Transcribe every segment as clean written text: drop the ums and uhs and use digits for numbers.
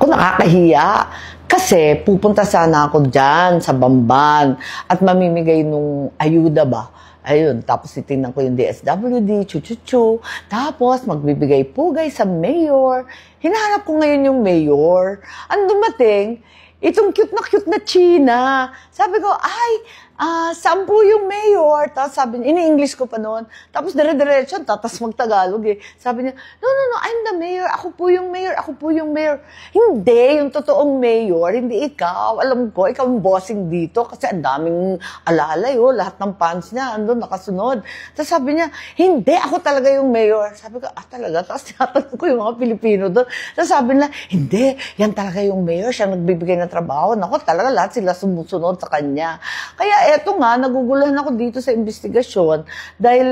Naku, nakakahiya. Kasi pupunta sana ako dyan sa Bamban at mamimigay nung ayuda ba. Ayun, tapos titingnan ko yung DSWD, chu-chu-chu. Tapos magbibigay pugay sa mayor. Hinahanap ko ngayon yung mayor. Ang dumating, itong cute na China. Sabi ko, ay, 10 yung mayor. Tapos sabi niya, ini-English ko pa noon. Tapos dire-diretso, tatas mag-Tagalog eh. Sabi niya, no, I'm the mayor. Ako po yung mayor. Hindi, yung totoong mayor, hindi ikaw. Alam ko, ikaw yung bossing dito kasi ang daming alalay, oh. Lahat ng fans niya, andun, nakasunod. Tapos sabi niya, hindi, ako talaga yung mayor. Sabi ko, talaga? Tapos tinatanong ko yung mga Pilipino doon. Tapos sabi nila, hindi, yan talaga yung mayor. Siya nagbibigay ng trabaho. Naku, talaga lahat sila sumusunod sa kanya. Kaya eto nga, naguguluhan ako dito sa investigasyon dahil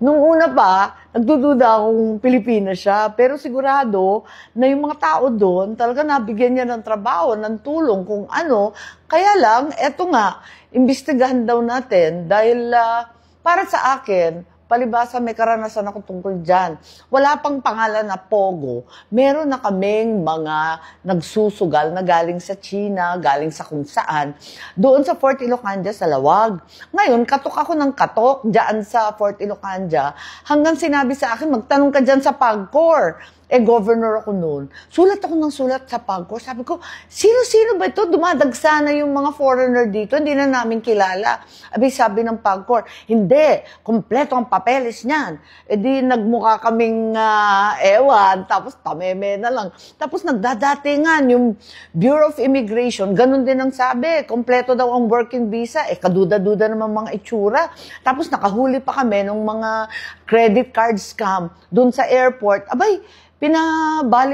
nung una pa, nagdududa akong Pilipina siya. Pero sigurado na yung mga tao doon, talaga nabigyan niya ng trabaho, ng tulong, kung ano. Kaya lang, eto nga, imbestigahan daw natin dahil para sa akin, palibasa may karanasan ako tungkol dyan. Wala pang pangalan na Pogo. Meron na kaming mga nagsusugal na galing sa China, galing sa kung saan. Doon sa Fort Ilocanda sa Lawag. Ngayon, katok ako ng katok dyan sa Fort Ilocanda. Hanggang sinabi sa akin, magtanong ka dyan sa PAGCOR. Governor ako noon. Sulat ako ng sulat sa PAGCOR. Sabi ko, sino-sino ba ito? Dumadagsa na yung mga foreigner dito. Hindi na namin kilala. Sabi ng PAGCOR, hindi. Kompleto ang papeles niyan. Di nagmukha kaming ewan. Tapos tameme na lang. Tapos nagdadatingan yung Bureau of Immigration. Ganun din ang sabi. Kompleto daw ang working visa. Kaduda-duda naman mga itsura. Tapos nakahuli pa kami ng mga credit card scam doon sa airport. Pinalabas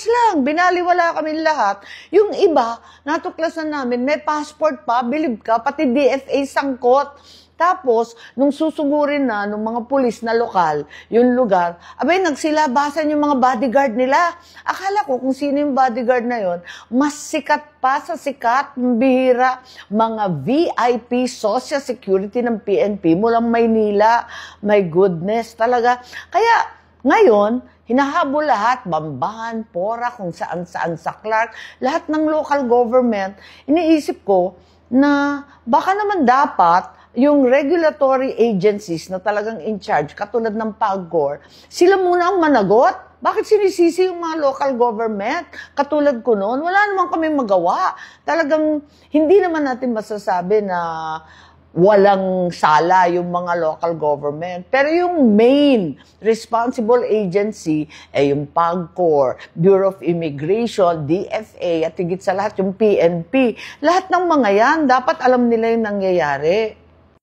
lang. Binaliwala kami lahat. Yung iba, natuklasan namin, may passport pa, bilib ka, pati DFA sangkot. Tapos, nung susugurin na, nung mga pulis na lokal, yung lugar, nagsilabasan yung mga bodyguard nila. Akala ko kung sino yung bodyguard na yon, mas sikat pa sa sikat, bihira, mga VIP Social Security ng PNP mulang Maynila. My goodness, talaga. Kaya, ngayon, hinahabol lahat, Bamban, Pora, kung saan-saan sa Clark, lahat ng local government. Iniisip ko na baka naman dapat yung regulatory agencies na talagang in charge, katulad ng PAGCOR, sila muna ang managot. Bakit sinisisi yung mga local government? Katulad ko noon, wala naman kami magawa. Talagang hindi naman natin masasabi na walang sala yung mga local government. Pero yung main responsible agency ay yung PAGCOR, Bureau of Immigration, DFA, at higit sa lahat yung PNP. Lahat ng mga yan, dapat alam nila yung nangyayari.